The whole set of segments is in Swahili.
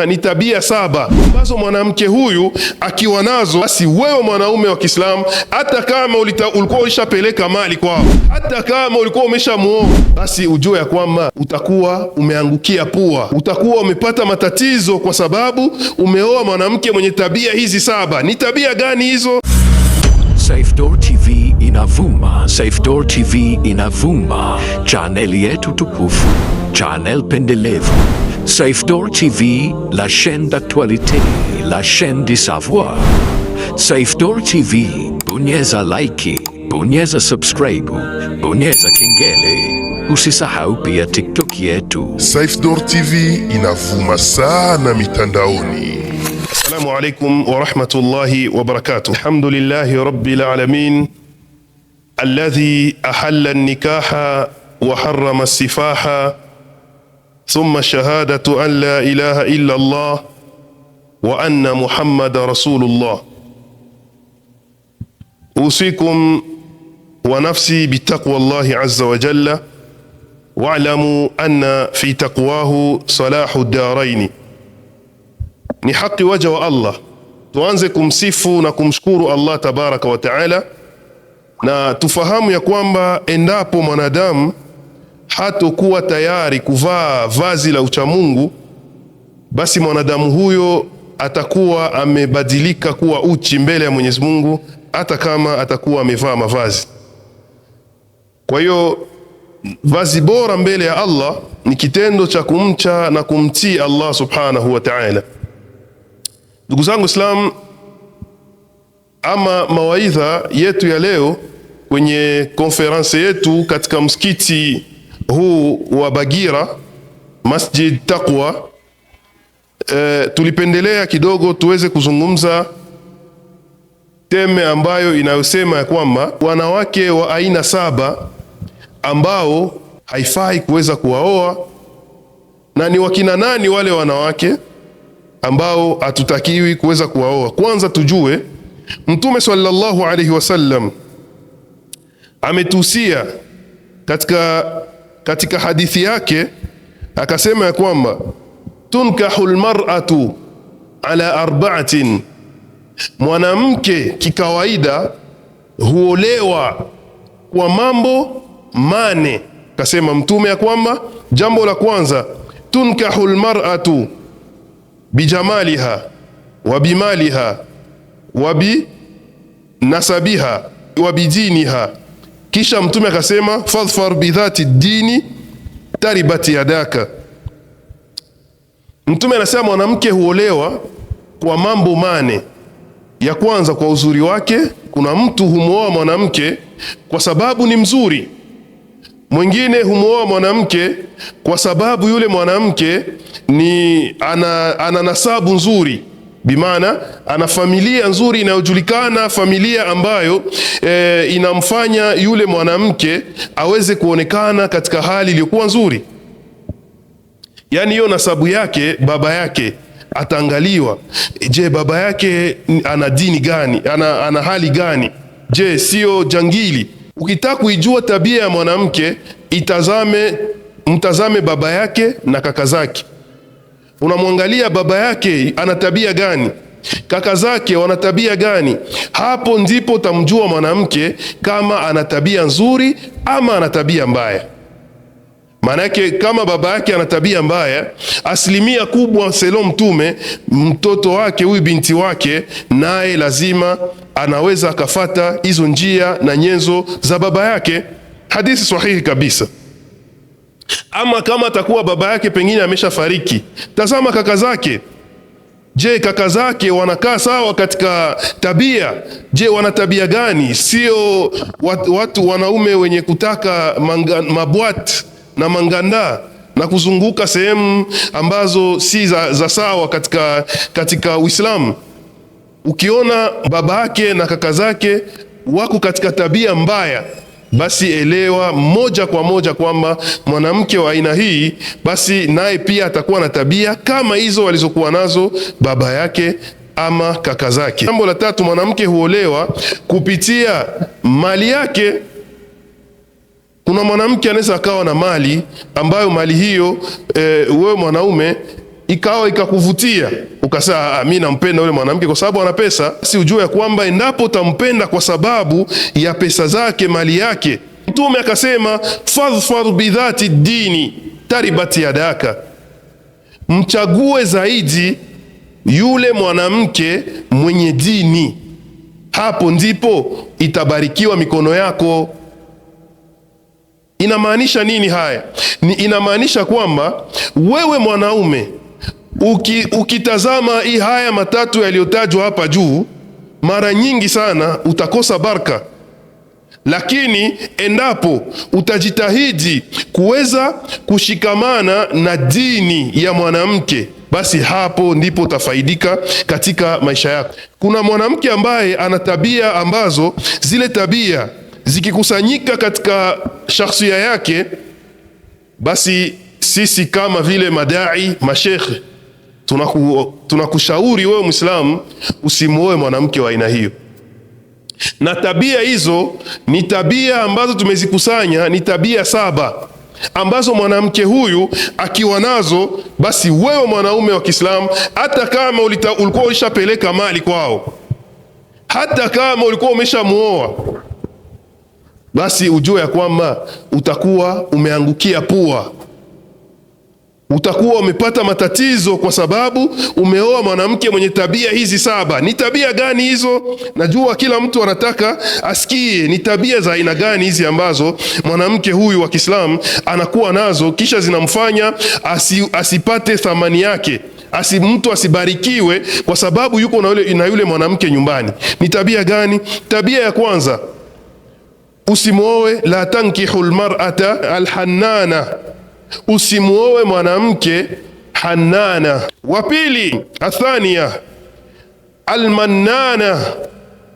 Ni tabia 7 ambazo mwanamke huyu akiwa nazo, basi wewe mwanaume wa Kiislamu, hata kama ulikuwa ulishapeleka mali kwao, hata kama ulikuwa umeshamuoa, basi ujue ya kwamba utakuwa umeangukia pua, utakuwa umepata matatizo, kwa sababu umeoa mwanamke mwenye tabia hizi 7. Ni tabia gani hizo? Safedoor TV inavuma. Safedoor TV inavuma. Channel yetu tukufu, channel pendelevu. Safedoor TV, la chaîne d'actualité, la chaîne du savoir. Safedoor TV, bonyeza like, bonyeza subscribe, bonyeza kengele. Usisahau pia TikTok yetu. Safedoor TV inavuma sana mitandaoni. Assalamu alaikum wa rahmatullahi wa barakatuh. Alhamdulillahi rabbil alamin, alladhi ahalla an-nikaha wa harrama as-sifaha, thumma shahadatu an la ilaha illa Allah wa anna Muhammadar Rasulullah. Usikum wa nafsi bitaqwa Allahi azza wa jalla, wa'lamu anna fi taqwahu salahu ad-daraini. Ni haki waja wa Allah tuanze kumsifu na kumshukuru Allah tabaraka wa taala, na tufahamu ya kwamba endapo mwanadamu hatokuwa tayari kuvaa vazi la uchamungu, basi mwanadamu huyo atakuwa amebadilika kuwa uchi mbele ya Mwenyezi Mungu, hata kama atakuwa amevaa mavazi. Kwa hiyo vazi bora mbele ya Allah ni kitendo cha kumcha na kumtii Allah subhanahu wa ta'ala. Ndugu zangu Islam, ama mawaidha yetu ya leo kwenye konferensi yetu katika msikiti huu wa Bagira, Masjid Taqwa, tulipendelea kidogo tuweze kuzungumza teme ambayo inayosema ya kwamba wanawake wa aina 7 ambao haifai kuweza kuwaoa, na ni wakina nani wale wanawake ambao hatutakiwi kuweza kuwaoa. Kwanza tujue Mtume sallallahu alaihi wasallam ametuhusia katika hadithi yake, akasema ya kwamba tunkahul mar'atu ala 4, mwanamke kikawaida huolewa kwa mambo 8. Akasema Mtume ya kwamba jambo la kwanza, tunkahul mar'atu bijamaliha wa bimaliha wa binasabiha wa bidiniha. Kisha Mtume akasema fadhfar bidhati dini taribati yadaka. Mtume anasema mwanamke huolewa kwa mambo 8. Ya kwanza, kwa uzuri wake. Kuna mtu humooa mwanamke kwa sababu ni mzuri, mwingine humooa mwanamke kwa sababu yule mwanamke ni ana nasabu nzuri, bimaana ana familia nzuri inayojulikana, familia ambayo inamfanya yule mwanamke aweze kuonekana katika hali iliyokuwa nzuri. Yani hiyo nasabu yake, baba yake ataangaliwa. Je, baba yake ana dini gani? Ana hali gani? Je, sio jangili? Ukitaka kuijua tabia ya mwanamke, mtazame baba yake na kaka zake. Unamwangalia baba yake ana tabia gani, kaka zake wana tabia gani. Hapo ndipo utamjua mwanamke kama ana tabia nzuri ama ana tabia mbaya. Maana yake kama baba yake ana tabia mbaya, asilimia kubwa selo Mtume, mtoto wake huyu, binti wake, naye lazima anaweza akafata hizo njia na nyenzo za baba yake. Hadithi sahihi kabisa. Ama kama atakuwa baba yake pengine ameshafariki, tazama kaka zake. Je, kaka zake wanakaa sawa katika tabia? Je, wana tabia gani? Sio watu wanaume wenye kutaka mabwat na manganda na kuzunguka sehemu ambazo si za sawa katika Uislamu. Ukiona baba yake na kaka zake wako katika tabia mbaya, basi elewa moja kwa moja kwamba mwanamke wa aina hii, basi naye pia atakuwa na tabia kama hizo walizokuwa nazo baba yake ama kaka zake. Jambo la 3, mwanamke huolewa kupitia mali yake. Kuna mwanamke anaweza akawa na mali ambayo mali hiyo wewe mwanaume ikawa ikakuvutia, ukasema mimi nampenda yule mwanamke kwa sababu ana pesa, si ujue ya kwamba endapo utampenda kwa sababu ya pesa zake, mali yake, Mtume akasema fadhfar bidhati dini taribat yadaka, mchague zaidi yule mwanamke mwenye dini, hapo ndipo itabarikiwa mikono yako. Inamaanisha nini haya? Inamaanisha kwamba wewe mwanaume ukitazama hii haya matatu yaliyotajwa hapa juu, mara nyingi sana utakosa baraka, lakini endapo utajitahidi kuweza kushikamana na dini ya mwanamke, basi hapo ndipo utafaidika katika maisha yako. Kuna mwanamke ambaye ana tabia ambazo zile tabia zikikusanyika katika shakhsia yake, basi sisi kama vile madai, mashekhe, tunakushauri wewe Muislamu usimuoe mwanamke wa aina hiyo. Na tabia hizo ni tabia ambazo tumezikusanya, ni tabia 7 ambazo mwanamke huyu akiwa nazo, basi wewe mwanaume wa Kiislamu, hata kama ulikuwa ulishapeleka mali kwao, hata kama ulikuwa umeshamuoa, basi ujue ya kwamba utakuwa umeangukia pua, utakuwa umepata matatizo kwa sababu umeoa mwanamke mwenye tabia hizi 7. Ni tabia gani hizo? Najua kila mtu anataka asikie ni tabia za aina gani hizi ambazo mwanamke huyu wa Kiislamu anakuwa nazo, kisha zinamfanya asipate thamani yake, mtu asibarikiwe kwa sababu yuko na yule mwanamke nyumbani. Ni tabia gani? Tabia ya kwanza, usimuoe, la tankihul mar'ata alhannana, usimuoe mwanamke hannana. Wa pili, athania almannana,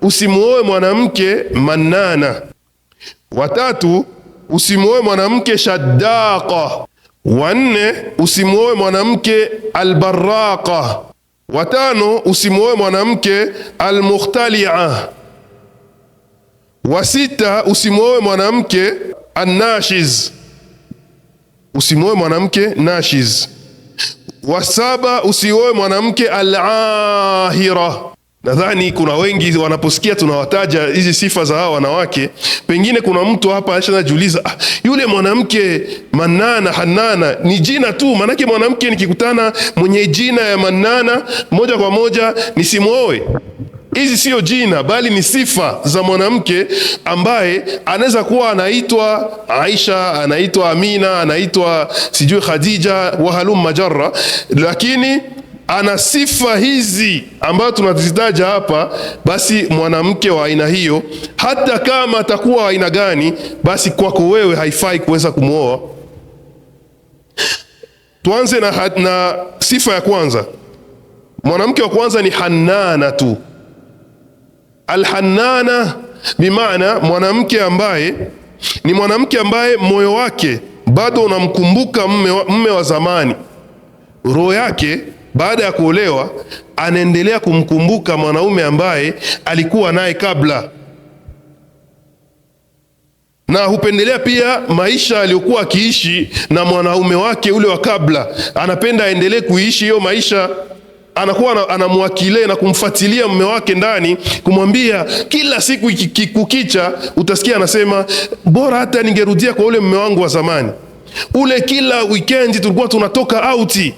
usimuoe mwanamke mannana. Wa tatu, usimuoe mwanamke shaddaqa. Wa nne, usimuoe mwanamke albarraqa. Wa tano, usimuoe mwanamke almukhtali'a. Wa sita, usimuoe mwanamke annashiz, usimuoe mwanamke nashiz. Wa saba, usioe mwanamke al-ahira. Nadhani kuna wengi wanaposikia tunawataja hizi sifa za hawa wanawake, pengine kuna mtu hapa anajiuliza, yule mwanamke manana hannana ni jina tu, manake mwanamke nikikutana mwenye jina ya manana moja kwa moja nisimuoe. Hizi sio jina, bali ni sifa za mwanamke ambaye anaweza kuwa anaitwa Aisha, anaitwa Amina, anaitwa sijui Khadija wa halum majarra, lakini ana sifa hizi ambazo tunazitaja hapa. Basi mwanamke wa aina hiyo, hata kama atakuwa aina gani, basi kwako wewe haifai kuweza kumwoa. Tuanze na sifa ya kwanza. Mwanamke wa kwanza ni hannana tu. Alhannana bimaana mwanamke ambaye ni mwanamke ambaye moyo wake bado unamkumbuka mme wa zamani. Roho yake baada ya kuolewa anaendelea kumkumbuka mwanaume ambaye alikuwa naye kabla, na hupendelea pia maisha aliyokuwa akiishi na mwanaume wake ule wa kabla. Anapenda aendelee kuishi hiyo maisha, anakuwa anamwakilia na kumfuatilia mume wake ndani, kumwambia kila siku kukicha, utasikia anasema bora hata ningerudia kwa ule mume wangu wa zamani ule. Kila weekend tulikuwa tunatoka outi,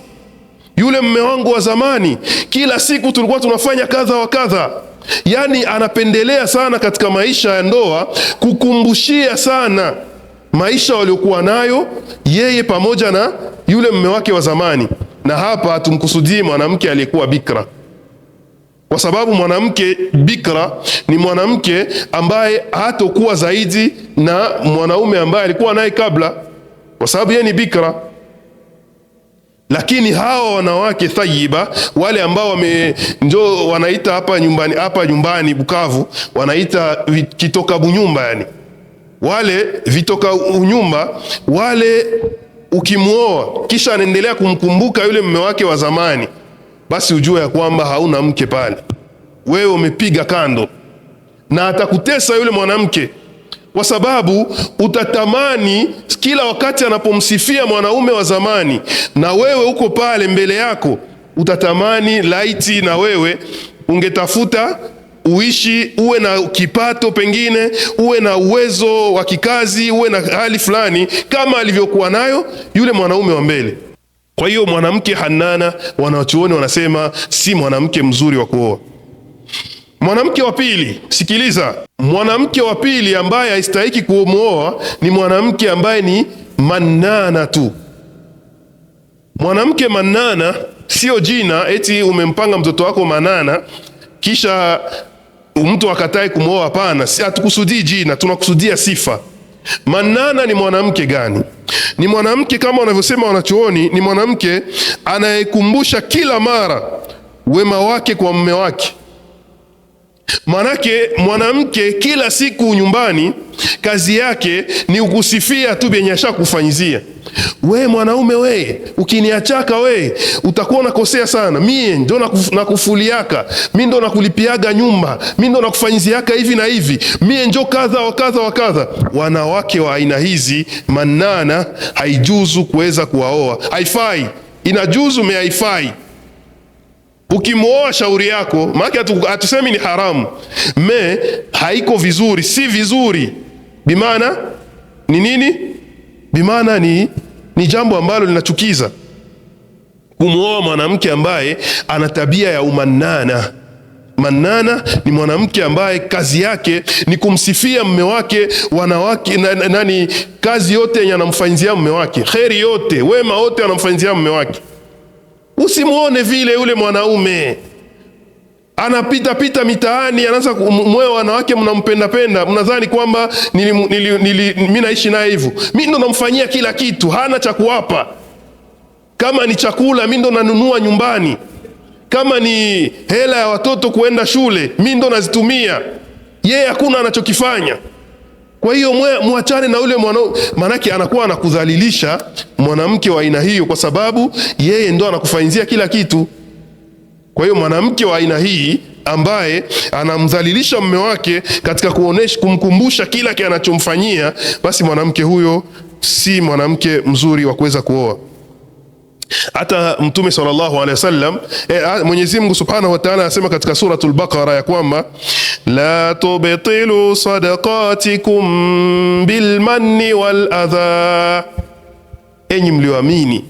yule mume wangu wa zamani, kila siku tulikuwa tunafanya kadha wa kadha. Yani anapendelea sana katika maisha ya ndoa kukumbushia sana maisha waliokuwa nayo yeye pamoja na yule mume wake wa zamani. Na hapa tumkusudie mwanamke aliyekuwa bikra, kwa sababu mwanamke bikra ni mwanamke ambaye hatakuwa zaidi na mwanaume ambaye alikuwa naye kabla, kwa sababu yeye ni bikra. Lakini hawa wanawake thayiba, wale ambao ndio wanaita hapa nyumbani Bukavu wanaita kitoka bunyumba, yani wale vitoka unyumba wale, ukimuoa kisha anaendelea kumkumbuka yule mume wake wa zamani, basi ujue ya kwamba hauna mke pale, wewe umepiga kando, na atakutesa yule mwanamke. kwa sababu utatamani kila wakati anapomsifia mwanaume wa zamani, na wewe uko pale mbele yako, utatamani laiti na wewe ungetafuta uishi, uwe na kipato, pengine uwe na uwezo wa kikazi, uwe na hali fulani kama alivyokuwa nayo yule mwanaume wa mbele. Kwa hiyo mwanamke Hanana, wanawachuoni wanasema si mwanamke mzuri wa kuoa. Mwanamke wa pili, sikiliza, mwanamke wa pili ambaye haistahiki kumwoa ni mwanamke ambaye ni manana tu. Mwanamke manana sio jina eti umempanga mtoto wako Manana kisha mtu akatae kumwoa. Hapana, hatukusudii jina, tunakusudia sifa. Manana ni mwanamke gani? Ni mwanamke kama wanavyosema wanachuoni, ni mwanamke anayekumbusha kila mara wema wake kwa mume wake. Manake mwanamke kila siku nyumbani kazi yake ni ukusifia tu benye ashakufanyizia. We mwanaume we, ukiniachaka we utakuwa unakosea sana, mie ndo nakufuliaka, mie ndo nakulipiaga nyumba, mie ndo nakufanyiziaka hivi na hivi, mie njo kadha wa kadha wa kadha. Wanawake wa aina hizi manana haijuzu kuweza kuwaoa, haifai. Inajuzu me haifai. Ukimwoa shauri yako, maana hatusemi ni haramu, me haiko vizuri, si vizuri. Bimaana ni nini? Bimaana ni jambo ambalo linachukiza kumwoa mwanamke ambaye ana tabia ya umanana. Manana ni mwanamke ambaye kazi yake ni kumsifia mume wake, wanawake nani, kazi yote yenye anamfanyizia mume wake, kheri yote, wema wote anamfanyizia mume wake. Usimuone vile yule mwanaume anapita pita mitaani, anaanza mwe wanawake mnampenda penda, mnadhani kwamba mimi naishi naye hivyo, mimi ndo namfanyia kila kitu, hana cha kuwapa. Kama ni chakula mimi ndo nanunua nyumbani, kama ni hela ya watoto kuenda shule mimi ndo nazitumia, yeye hakuna anachokifanya. Kwa hiyo muachane na ule mwanaume, manake anakuwa anakudhalilisha mwanamke wa aina hiyo, kwa sababu yeye ndo anakufanyizia kila kitu. Kwa hiyo mwanamke wa aina hii ambaye anamdhalilisha mume wake katika kumkumbusha kila kile anachomfanyia, basi mwanamke huyo si mwanamke mzuri wa kuweza kuoa. Hata Mtume sallallahu alaihi wasallam, Mwenyezi Mungu Subhanahu wa Ta'ala anasema katika suratul Baqara ya kwamba la tubtilu sadaqatikum bilmanni wal adha, enyi mlioamini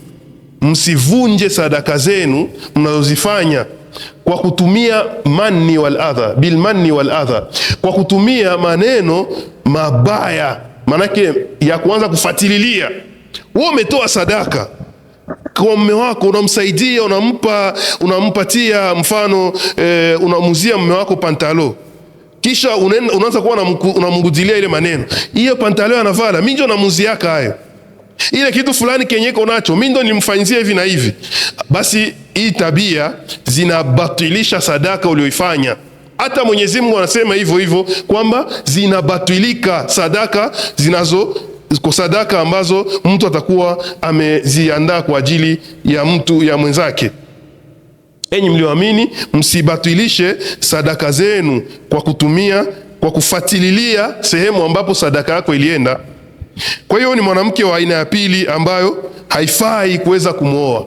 msivunje sadaka zenu mnazozifanya kwa kutumia manni wal adha, bilmanni wal adha, kwa kutumia maneno mabaya, manake ya kuanza kufatililia. Wewe umetoa sadaka kwa mume wako, unamsaidia, unampatia mfano, unamuzia mume wako pantalo, kisha unaanza kuwa unamgudilia ile maneno, hiyo pantalo anavala mimi ndo namuziaka hayo, ile kitu fulani kenyeko nacho mimi ndo nilimfanyizia hivi na hivi. Basi hii tabia zinabatilisha sadaka ulioifanya. Hata Mwenyezi Mungu anasema hivyo hivyo kwamba zinabatilika sadaka kwa sadaka ambazo mtu atakuwa ameziandaa kwa ajili ya mtu ya mwenzake. Enyi mlioamini msibatilishe sadaka zenu kwa kufatililia sehemu ambapo sadaka yako ilienda. Kwa hiyo ni mwanamke wa aina ya pili ambayo haifai kuweza kumwoa.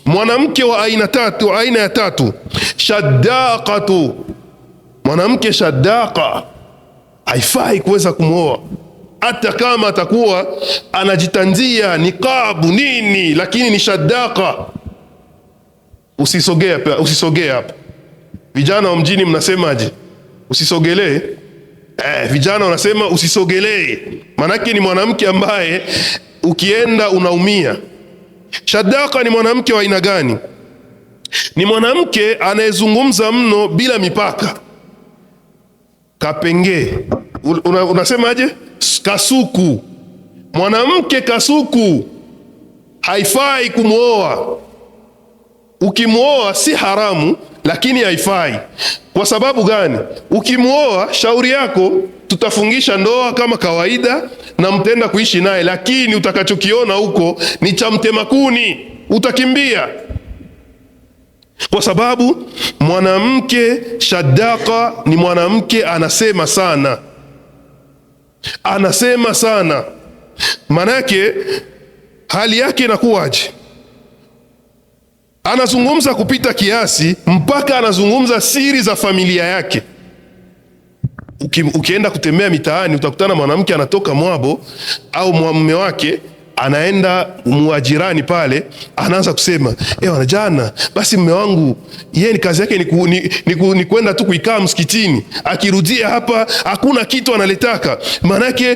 Mwanamke wa aina ya tatu, shaddaqatu. Mwanamke shaddaqa haifai kuweza kumwoa, hata kama atakuwa anajitanzia niqabu nini, lakini ni shaddaqa. Usisogee hapa. Vijana wa mjini mnasemaje? Usisogelee. Vijana wanasema usisogelee, manake ni mwanamke ambaye ukienda unaumia. Shaddaqa ni mwanamke wa aina gani? Ni mwanamke anayezungumza mno bila mipaka. Kapenge, unasemaje? Kasuku. Mwanamke kasuku haifai kumwoa. Ukimwoa si haramu, lakini haifai. Kwa sababu gani? Ukimwoa, shauri yako, tutafungisha ndoa kama kawaida na mtenda kuishi naye, lakini utakachokiona huko ni cha mtema kuni, utakimbia. Kwa sababu mwanamke shaddaqa ni mwanamke anasema sana. anasema sana. Manake hali yake inakuwaje? Anazungumza kupita kiasi, mpaka anazungumza siri za familia yake. Ukienda kutembea mitaani utakutana mwanamke anatoka Mwabo au mume wake anaenda muajirani pale, anaanza kusema jana basi mume wangu yeye ni kazi yake ni kwenda tu kuikaa msikitini, akirudia hapa hakuna kitu analetaka. Manake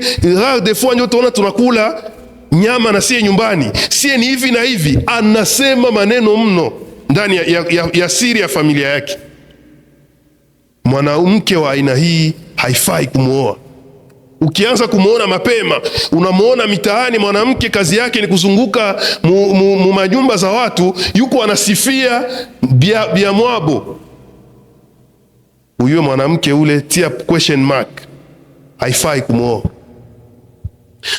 des fois ndio tunaona tunakula nyama na sie nyumbani, sie ni hivi na hivi. Anasema maneno mno ndani ya siri ya familia yake. Mwanamke wa aina hii haifai kumuoa. Ukianza kumuona mapema, unamuona mitaani mwanamke kazi yake ni kuzunguka mu majumba za watu, yuko anasifia bia Mwabo, huyo mwanamke ule tia question mark, haifai kumuoa.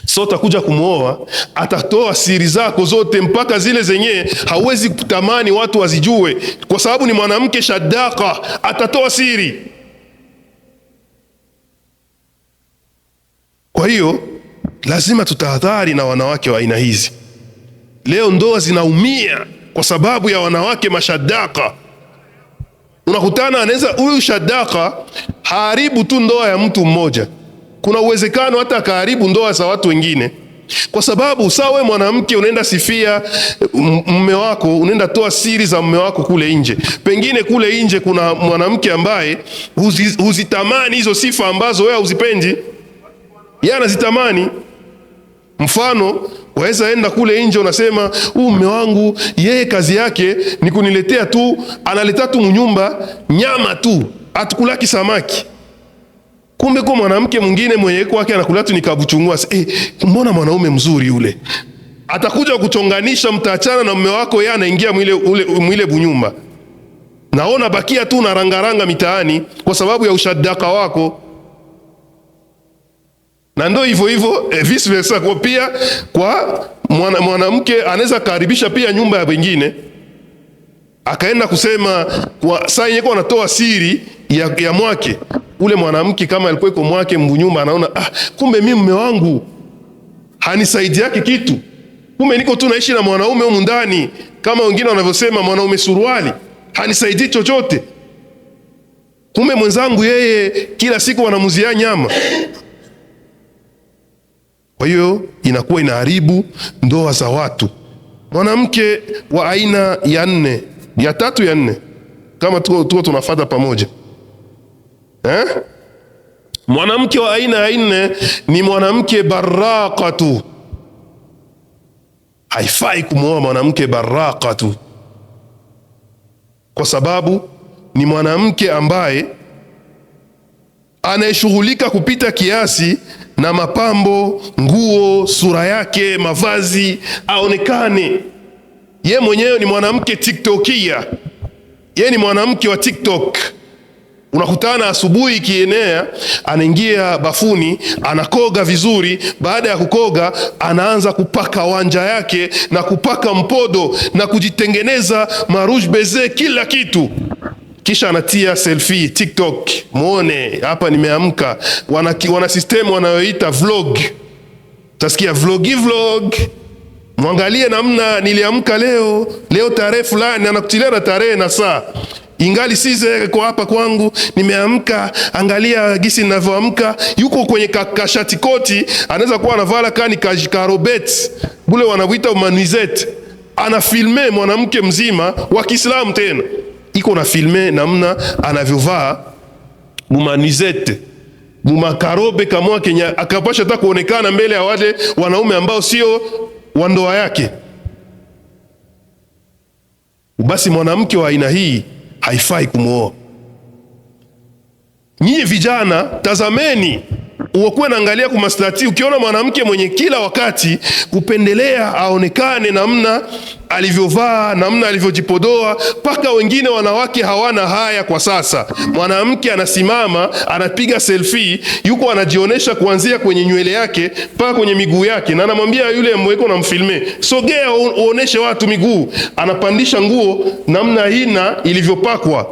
So utakuja kumuoa, atatoa siri zako zote, mpaka zile zenye hawezi kutamani watu wazijue, kwa sababu ni mwanamke shadaka, atatoa siri. Kwa hiyo lazima tutahadhari na wanawake wa aina hizi. Leo ndoa zinaumia kwa sababu ya wanawake mashadaka. Unakutana anaweza huyu shadaka haribu tu ndoa ya mtu mmoja, kuna uwezekano hata akaharibu ndoa za watu wengine, kwa sababu sawa mwanamke unaenda sifia mume wako, unaenda toa siri za mume wako kule nje. Pengine kule nje kuna mwanamke ambaye huzitamani hizo sifa ambazo wewe huzipendi, yeye anazitamani. Mfano, waweza enda kule nje unasema mume wangu yeye kazi yake ni kuniletea tu, analeta tu mnyumba nyama tu, atukulaki samaki. Kumbe kwa mwanamke mwingine mwenye kwake anakula tu nikabuchungua, mbona mwanaume mzuri yule. Atakuja kuchonganisha, mtaachana na mume wako, yeye anaingia mwile bunyumba. Naona bakia tu na rangaranga mitaani kwa sababu ya ushadaka wako. Na ndio hivyo vice versa, kwa pia kwa mwanamke anaweza karibisha pia nyumba ya wengine, akaenda kusema kwa saa yeko anatoa siri ya mwake. Ule mwanamke kama alikuwa iko mwake mbunyumba, anaona kumbe mimi mume wangu hanisaidi yake kitu, kumbe niko tu naishi na mwanaume humu ndani, kama wengine wanavyosema mwanaume suruali, hanisaidi chochote. Kumbe mwenzangu yeye kila siku wanamuzia nyama. Kwa hiyo inakuwa inaharibu ndoa za watu. Mwanamke wa aina ya nne, ya tatu ya nne, kama tuko tunafuata pamoja. Mwanamke wa aina ya nne ni mwanamke baraqatu. Haifai kumwoa mwanamke baraqatu, kwa sababu ni mwanamke ambaye anayeshughulika kupita kiasi na mapambo, nguo, sura yake, mavazi, aonekane. Ye mwenyewe ni mwanamke tiktokia, ye ni mwanamke wa TikTok. Unakutana asubuhi ikienea, anaingia bafuni, anakoga vizuri. Baada ya kukoga, anaanza kupaka wanja yake na kupaka mpodo na kujitengeneza marouge beze, kila kitu. Kisha anatia selfie TikTok, muone hapa nimeamka. Wana system wanayoita vlog. Utasikia vlog, mwangalie namna niliamka leo tarehe fulani, anakutilia na tarehe na saa. Ingali size kwa hapa kwangu nimeamka, angalia gisi ninavyoamka. Yuko kwenye kashati koti, anaweza kuwa anavala kani karobet bule wanavuita manizete, anafilme mwanamke mzima wa Kiislamu, tena iko na filme namna anavyovaa bumanizete bumakarobe kama Kenya, akapasha hata kuonekana mbele ya wale wanaume ambao sio wa ndoa yake. Basi mwanamke wa aina hii haifai kumwoa. Nyinyi vijana, tazameni, uwe naangalia kwa maslati. Ukiona mwanamke mwenye kila wakati kupendelea aonekane namna alivyovaa, namna alivyojipodoa, paka wengine wanawake hawana haya kwa sasa. Mwanamke anasimama, anapiga selfie, yuko anajionesha kuanzia kwenye nywele yake paka kwenye miguu yake, na anamwambia yule mweko na mfilme, sogea uoneshe watu miguu. Anapandisha nguo namna hina ilivyopakwa.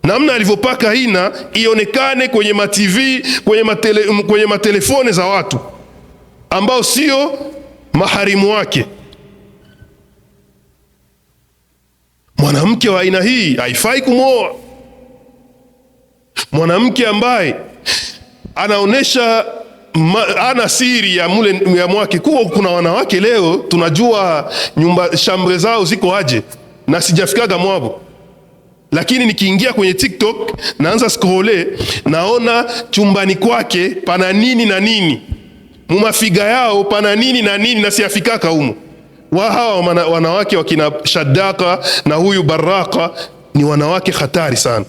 namna alivyopaka hina ionekane kwenye ma-TV, kwenye matelefone za watu ambao sio maharimu wake. Mwanamke wa aina hii haifai kumwoa. Mwanamke ambaye anaonesha ana siri ya mwake. Kuna wanawake leo tunajua shambre zao ziko aje, na sijafikaga mwabo, lakini nikiingia kwenye TikTok naanza scrolle, naona chumbani kwake pana nini na nini, mumafiga yao pana nini na nini, na siafikaka humo. Hawa wanawake wakina Shaddaka na huyu Baraka ni wanawake hatari sana.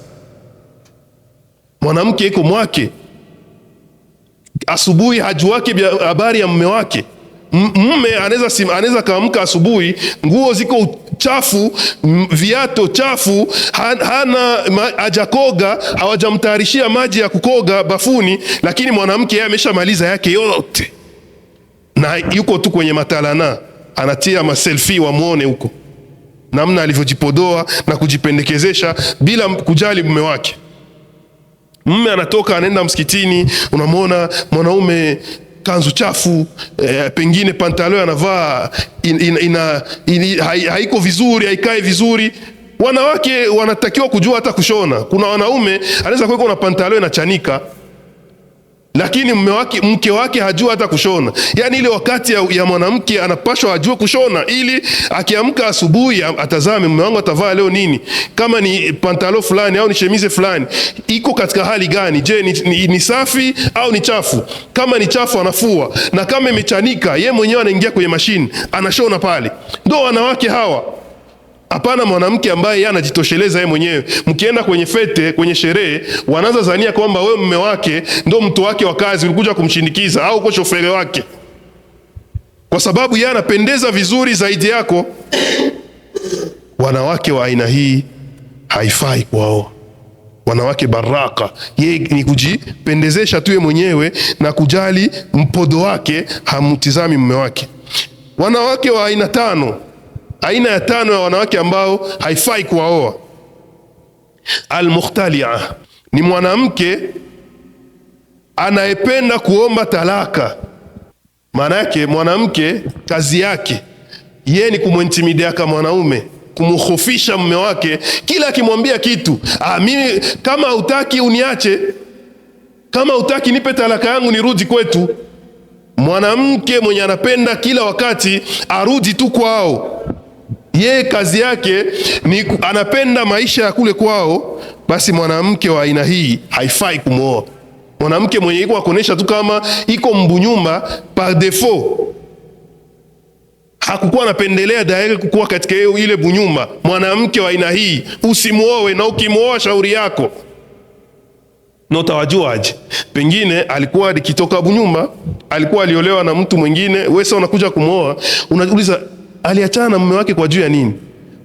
Mwanamke iko mwake, asubuhi hajuake habari ya mume wake. Mume anaweza kaamka asubuhi, nguo ziko chafu, viato chafu, hana hajakoga, hawajamtayarishia maji ya kukoga bafuni, lakini mwanamke yeye ameshamaliza yake yote na yuko tu kwenye matalana, anatia maselfie wamuone huko namna alivyojipodoa na kujipendekezesha bila kujali mume wake. Mume anatoka anaenda msikitini, unamwona mwanaume kanzu chafu, pengine pantalo anavaa haiko vizuri, haikai vizuri. Wanawake wanatakiwa kujua hata kushona. Kuna wanaume anaweza kuweka na pantalo inachanika, lakini mke wake hajua hata kushona. Yani ile wakati ya mwanamke anapashwa ajue kushona, ili akiamka asubuhi atazame mume wangu atavaa leo nini, kama ni pantalo fulani au ni shemize fulani iko katika hali gani, je ni safi au ni chafu. Kama ni chafu anafua, na kama imechanika ye mwenyewe anaingia kwenye mashine anashona pale. Ndio wanawake hawa. Hapana mwanamke ambaye yeye anajitosheleza yeye mwenyewe. Mkienda kwenye fete, kwenye sherehe, wanaanza zania kwamba wewe mume wake ndio mtu wake wa kazi, ulikuja kumshindikiza au uko shofere wake, kwa sababu yeye anapendeza vizuri zaidi yako. Wanawake wa aina hii haifai kwao. Wanawake Baraka, yeye ni kujipendezesha tu yeye mwenyewe na kujali mpodo wake, hamtizami mume wake. Wanawake wa aina tano. Aina ya tano ya wanawake ambao haifai kuwaoa, al-mukhtalia, ni mwanamke anayependa kuomba talaka. Maana yake mwanamke kazi yake yeye ni kumwintimidea kama mwanaume, kumkhofisha mume wake. Kila akimwambia kitu, mimi kama hutaki uniache, kama hutaki nipe talaka yangu nirudi kwetu. Mwanamke mwenye anapenda kila wakati arudi tu kwao, yeye kazi yake ni anapenda maisha ya kule kwao, basi mwanamke wa aina hii haifai kumwoa. Mwanamke mwenye iko akuonesha tu kama iko mbunyumba par defaut, hakukuwa anapendelea daire kukua katika ile bunyumba, mwanamke wa aina hii usimuoe. Na ukimwoa shauri yako, na utawajua aje? Pengine alikuwa akitoka bunyumba, alikuwa aliolewa na mtu mwingine, wewe sasa unakuja kumwoa, unauliza aliachana na mume wake kwa juu ya nini?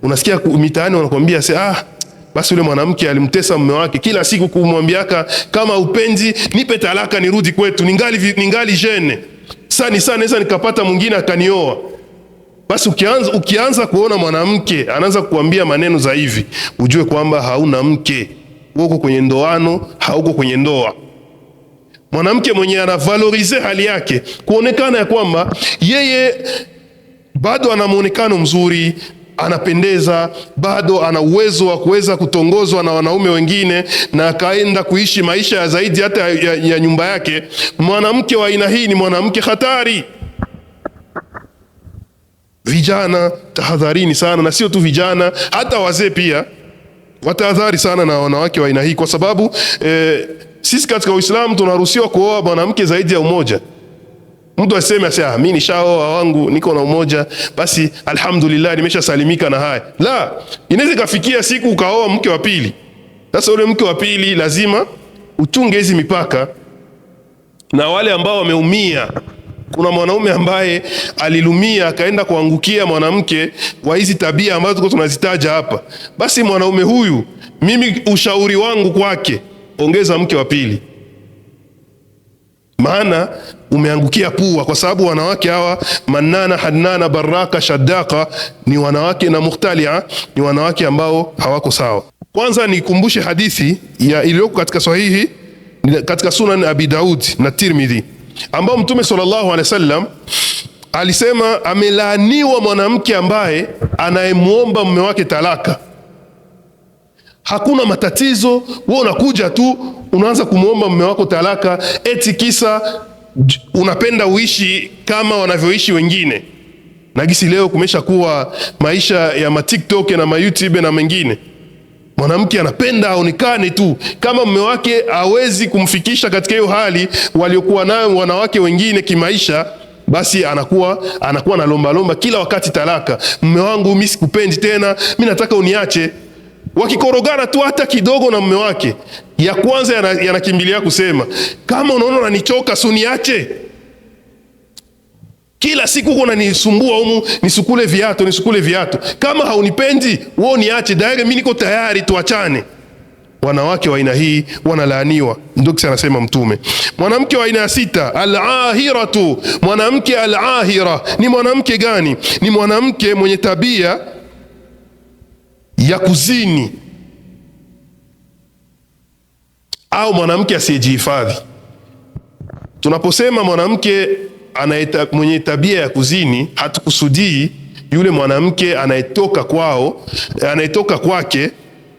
Unasikia mitaani wanakuambia basi yule mwanamke alimtesa mume wake, kila siku kumwambiaka kama upenzi nipe talaka nirudi kwetu, ningali jene sana naweza nikapata mwingine akanioa. Basi ukianza kuona mwanamke anaanza kukuambia maneno za hivi, ujue kwamba hauna mke, uko kwenye ndoano, hauko kwenye ndoa. Mwanamke mwenye anavalorize hali yake, kuonekana ya kwamba yeye bado ana muonekano mzuri, anapendeza, bado ana uwezo wa kuweza kutongozwa na wanaume wengine na akaenda kuishi maisha ya zaidi hata ya nyumba yake. Mwanamke wa aina hii ni mwanamke hatari. Vijana tahadharini sana, na sio tu vijana, hata wazee pia watahadhari sana na wanawake wa aina hii, kwa sababu sisi katika Uislamu tunaruhusiwa kuoa mwanamke zaidi ya umoja. Mtu aseme mimi nishaoa wangu niko na umoja, basi alhamdulillah nimeshasalimika na haya. La, inaweza kafikia siku ukaoa mke wa pili. Sasa ule mke wa pili lazima uchunge hizi mipaka. Na wale ambao wameumia, kuna mwanaume ambaye alilumia akaenda kuangukia mwanamke wa hizi tabia ambazo tuko tunazitaja hapa, basi mwanaume huyu, mimi ushauri wangu kwake, ongeza mke wa pili, maana umeangukia pua. Kwa sababu wanawake hawa Mannana, Hannana, Baraka, Shaddaka ni wanawake, na Mukhtalia ni wanawake ambao hawako sawa. Kwanza nikumbushe hadithi iliyoko katika sahihi katika Sunan Abi Daud na Tirmidhi, ambao Mtume sallallahu alaihi wasallam alisema amelaaniwa mwanamke ambaye anayemuomba mume wake talaka. Hakuna matatizo, wewe unakuja tu unaanza kumuomba mume wako talaka eti kisa unapenda uishi kama wanavyoishi wengine. Na gisi leo kumesha kuwa maisha ya ma TikTok na ma YouTube na mengine. Mwanamke anapenda aonekane tu kama mume wake hawezi kumfikisha katika hiyo hali waliokuwa nayo wanawake wengine kimaisha, basi anakuwa na lomba kila wakati talaka. Mume wangu mimi sikupendi tena, mimi nataka uniache. Wakikorogana tu hata kidogo na mume wake, ya kwanza yanakimbilia kusema, kama unaona unanichoka si uniache. Kila siku uko unanisumbua humu, nisukule viatu. Kama haunipendi wewe niache, daima mimi niko tayari tuachane. Wanawake wa aina hii wanalaaniwa. Ndio kisa anasema Mtume. Mwanamke wa aina ya 6, al-ahiratu. Mwanamke al-ahira ni mwanamke gani? Ni mwanamke mwenye tabia ya kuzini au mwanamke asiyejihifadhi. Tunaposema mwanamke mwenye tabia ya kuzini, hatukusudii yule mwanamke anayetoka kwake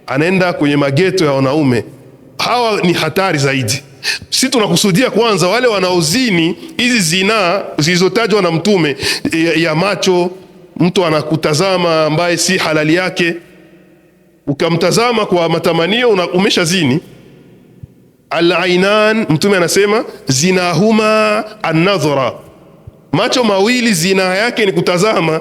anaenda kwenye mageto ya wanaume. Hawa ni hatari zaidi. Sisi tunakusudia kwanza wale wanaozini hizi zinaa zilizotajwa na Mtume, ya macho, mtu anakutazama ambaye si halali yake, ukamtazama kwa matamanio, umeshazini. Al-ainan, Mtume anasema zinahuma an-nadhra, macho mawili zina yake ni kutazama.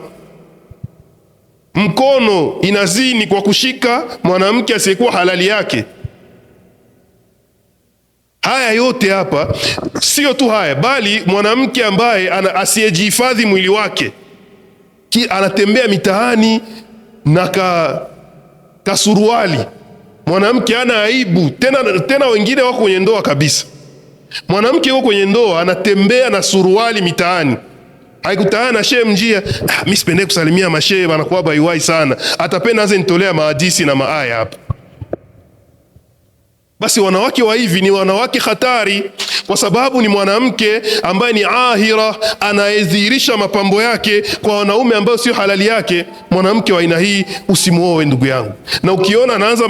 Mkono inazini kwa kushika mwanamke asiyekuwa halali yake. Haya yote hapa sio tu haya, bali mwanamke ambaye asiyejihifadhi mwili wake, anatembea mitaani na kasuruali. Mwanamke ana aibu tena wengine wako kwenye ndoa kabisa. Mwanamke yuko kwenye ndoa anatembea na suruali mitaani. Haikutana na shehe mjia, mimi sipende kusalimia mashehe wanakuwa baiwai sana, atapenda anze nitolea mahadisi na maaya hapa. Basi wanawake wa hivi ni wanawake hatari, kwa sababu ni mwanamke ambaye ni ahira, anayedhihirisha mapambo yake kwa wanaume ambao sio halali yake. Mwanamke wa aina hii usimuoe ndugu yangu. Na ukiona anaanza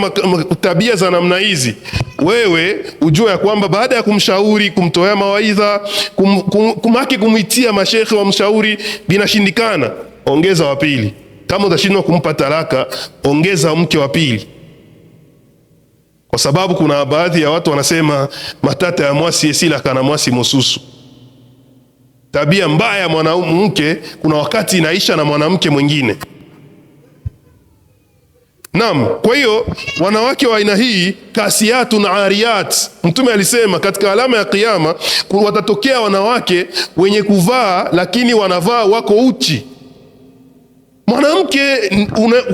tabia za namna hizi, wewe ujue ya kwamba baada ya kumshauri, kumtoa mawaidha, kumuitia mashekhe wa mshauri, binashindikana, ongeza wa pili. Kama utashindwa kumpa talaka, ongeza mke wa pili. Kwa sababu kuna baadhi ya watu wanasema matata ya mwasi esila kana mwasi mususu. Tabia mbaya ya mwanamke kuna wakati inaisha na mwanamke mwingine. Naam, kwa hiyo wanawake wa aina hii kasiyatun ariyat. Mtume alisema katika alama ya kiyama watatokea wanawake wenye kuvaa lakini wanavaa wako uchi.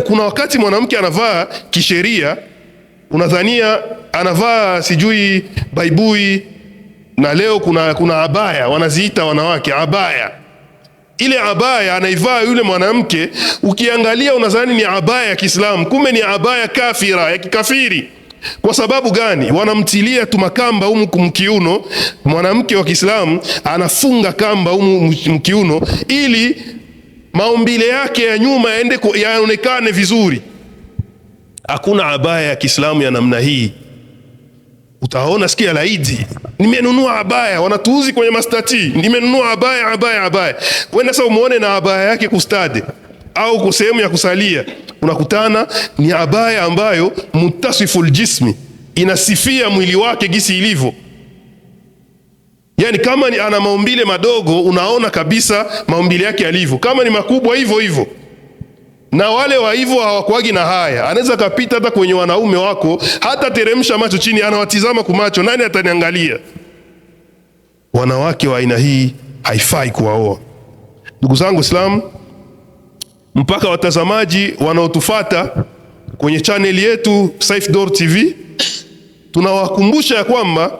Kuna wakati mwanamke anavaa kisheria, unadhania anavaa sijui baibui, na leo kuna abaya, wanaziita wanawake abaya. Ile abaya anaivaa yule mwanamke, ukiangalia unadhani ni abaya ya Kiislamu, kumbe ni abaya kafira, ya kikafiri. Kwa sababu gani? Wanamtilia tu makamba humu mkiuno. Mwanamke wa Kiislamu anafunga kamba humu mkiuno ili maumbile yake ya nyuma yaonekane vizuri. Hakuna abaya ya Kiislamu ya namna hii. Utaona sikia laidi, nimenunua abaya, wanatuuzi kwenye mastati, nimenunua abaya. Wenda sasa umuone na abaya yake kustade au kwa sehemu ya kusalia, unakutana ni abaya ambayo mutasiful jismi, inasifia mwili wake gisi ilivyo. Yani kama ni ana maumbile madogo, unaona kabisa maumbile yake yalivyo. Kama ni makubwa hivyo. Na wale wa hivyo hawakuagi na haya. Anaweza kapita hata kwenye wanaume wako, hata teremsha macho chini, anawatizama kumacho, nani ataniangalia? Wanawake wa aina hii haifai kuwaoa. Ndugu zangu Islam, mpaka watazamaji wanaotufata kwenye channel yetu Saifdor TV, tunawakumbusha ya kwamba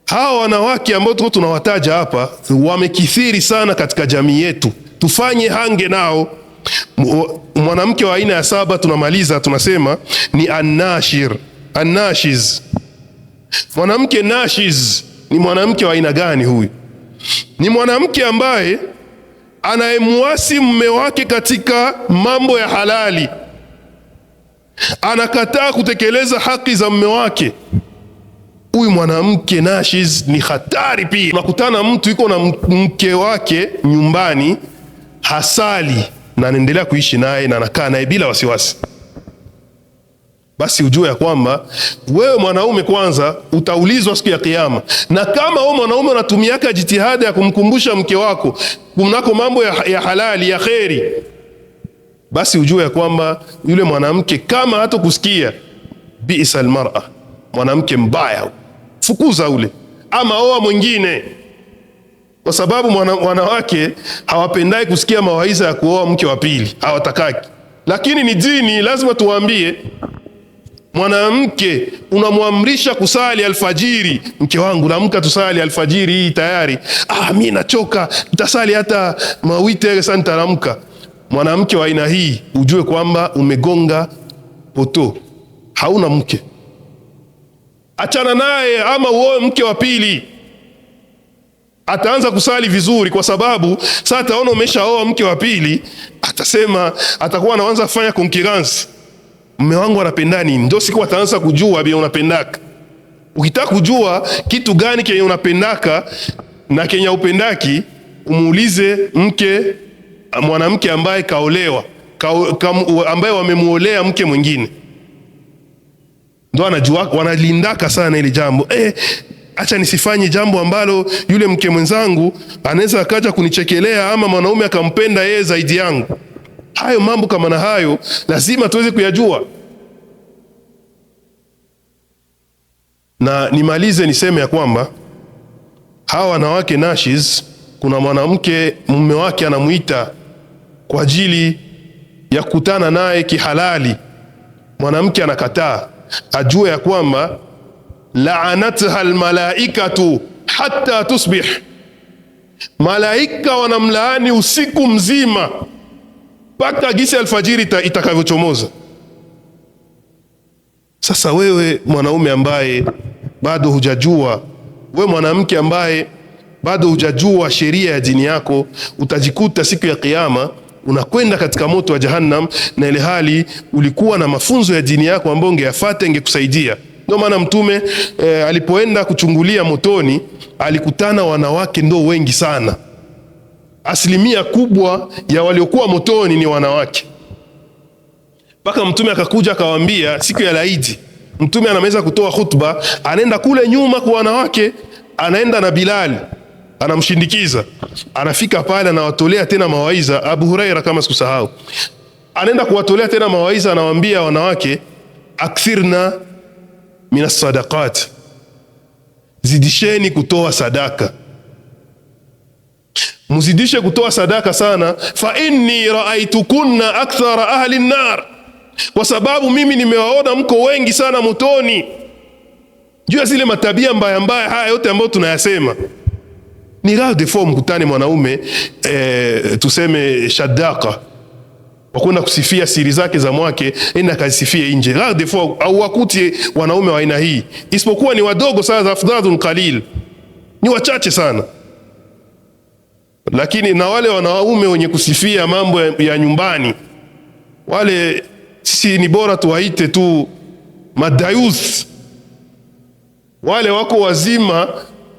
hawa wanawake ambao tunawataja hapa wamekithiri sana katika jamii yetu. Tufanye hange nao, Mwanamke wa aina ya saba tunamaliza, tunasema ni an-nashir, an-nashiz. Mwanamke nashiz ni mwanamke wa aina gani huyu? Ni mwanamke ambaye anayemuasi mume wake katika mambo ya halali, anakataa kutekeleza haki za mume wake. Huyu mwanamke nashiz ni hatari pia. Unakutana mtu yuko na mke wake nyumbani, hasali na anaendelea kuishi naye na anakaa naye bila wasiwasi, basi ujue ya kwamba wewe mwanaume kwanza utaulizwa siku ya Kiyama. Na kama wewe mwanaume unatumiaka jitihada ya kumkumbusha mke wako kunako mambo ya halali ya kheri, basi ujue ya kwamba yule mwanamke kama hata kusikia, bi'sal mar'a, mwanamke mbaya, fukuza ule ama oa mwingine, kwa sababu wanawake hawapendai kusikia mawaidha ya kuoa mke wa pili, hawatakaki. Lakini ni dini, lazima tuwaambie. Mwanamke unamwamrisha kusali alfajiri, mke wangu naamka tusali alfajiri hii tayari, mimi nachoka, nitasali hata mawite sasa nitaamka. Mwanamke wa aina hii ujue kwamba umegonga poto, hauna mke, achana naye ama uoe mke wa pili. Ataanza kusali vizuri, kwa sababu sasa ataona umeshaoa mke wa pili, atasema, atakuwa anaanza kufanya concurrence. Mume wangu anapenda nini? Ndio siku ataanza kujua bila unapendaka. Ukitaka kujua kitu gani kenye unapendaka na kenye upendaki, umuulize mwanamke ambaye kaolewa, ambaye wamemuolea mke mwingine, ndio anajua, wanalindaka sana ile jambo. Acha nisifanye jambo ambalo yule mke mwenzangu anaweza akaja kunichekelea, ama mwanaume akampenda yeye zaidi yangu. Hayo mambo kama na hayo lazima tuweze kuyajua. Na nimalize niseme ya kwamba hawa wanawake nashiz, kuna mwanamke mume wake anamuita kwa ajili ya kukutana naye kihalali, mwanamke anakataa, ajue ya kwamba la'anatha almalaikatu hatta tusbih, malaika wanamlaani usiku mzima mpaka gisi alfajiri itakavyochomoza. Sasa wewe mwanaume ambaye bado hujajua, wewe mwanamke ambaye bado hujajua sheria ya dini yako, utajikuta siku ya Kiyama unakwenda katika moto wa Jahannam, na ile hali ulikuwa na mafunzo ya dini yako ambayo ungeyafuata, ingekusaidia. Ndio maana Mtume alipoenda kuchungulia motoni alikutana wanawake ndo wengi sana. Asilimia kubwa ya waliokuwa motoni ni wanawake. Mpaka Mtume akakuja akawaambia siku ya Laidi, Mtume anamaliza kutoa khutba, anaenda kule nyuma kwa wanawake, anaenda na Bilal anamshindikiza, anafika pale anawatolea tena mawaidha. Abu Huraira kama sikusahau, anaenda kuwatolea tena mawaidha, anawaambia wanawake, akthirna minas sadaqat, zidisheni kutoa sadaka, muzidishe kutoa sadaka sana. Fa inni raaitukunna akthara ahli an-nar, kwa sababu mimi nimewaona mko wengi sana motoni. Juu ya zile matabia mbaya mbaya haya yote ambayo tunayasema, ni rare de fois mkutane mwanaume tuseme shadaka, wakwenda kusifia siri zake za mwake, enda kazisifie nje. Rare de fois au wakuti wanaume wa aina hii, isipokuwa ni wadogo sana, afdadun qalil, ni wachache sana. Lakini na wale wanaume wenye kusifia mambo ya nyumbani, wale sisi ni bora tuwaite tu madayuth. Wale wako wazima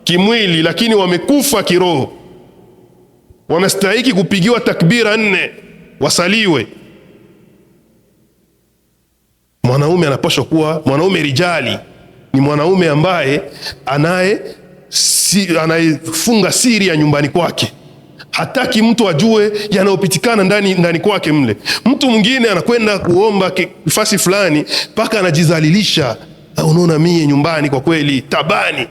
kimwili lakini wamekufa kiroho, wanastahili kupigiwa takbira 4 wasaliwe. Mwanaume anapaswa kuwa mwanaume rijali, ni mwanaume ambaye anayefunga siri ya nyumbani kwake, hataki mtu ajue yanayopitikana ndani kwake mle. Mtu mwingine anakwenda kuomba nafasi fulani mpaka anajizalilisha, unaona mie nyumbani kwa kweli tabani.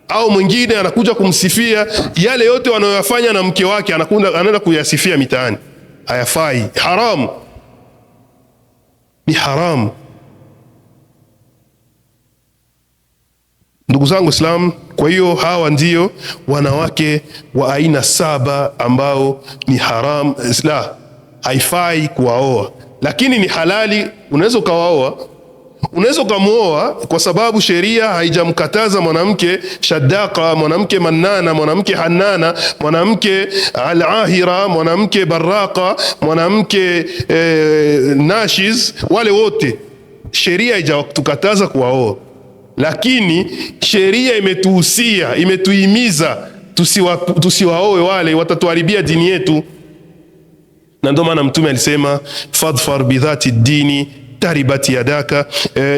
Au mwingine anakuja kumsifia yale yote wanayoyafanya na mke wake, anaenda kuyasifia mitaani. Hayafai, haramu, ni haramu. Ndugu zangu Islam, kwa hiyo hawa ndio wanawake wa aina 7 ambao ni haram. haifai kuwaoa, lakini ni halali, unaweza ukawaoa. Unaweza ukamwoa kwa sababu sheria haijamkataza mwanamke shaddaqa, mwanamke mannana, mwanamke hannana, mwanamke al-ahira, mwanamke barraqa, mwanamke nashiz, wale wote sheria haijatukataza kuwaoa, lakini sheria imetuhusia, imetuhimiza tusiwaoe wale, watatuharibia dini yetu. Na ndio maana Mtume alisema fadfar bidhati dini taribati yadaka.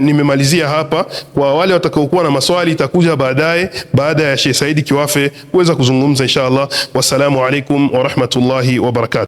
Nimemalizia hapa. Kwa wale watakaokuwa na maswali itakuja baadaye, baada ya Sheikh Said Kiwafe kuweza kuzungumza inshallah. Wassalamu alaikum wa rahmatullahi wa barakatuh.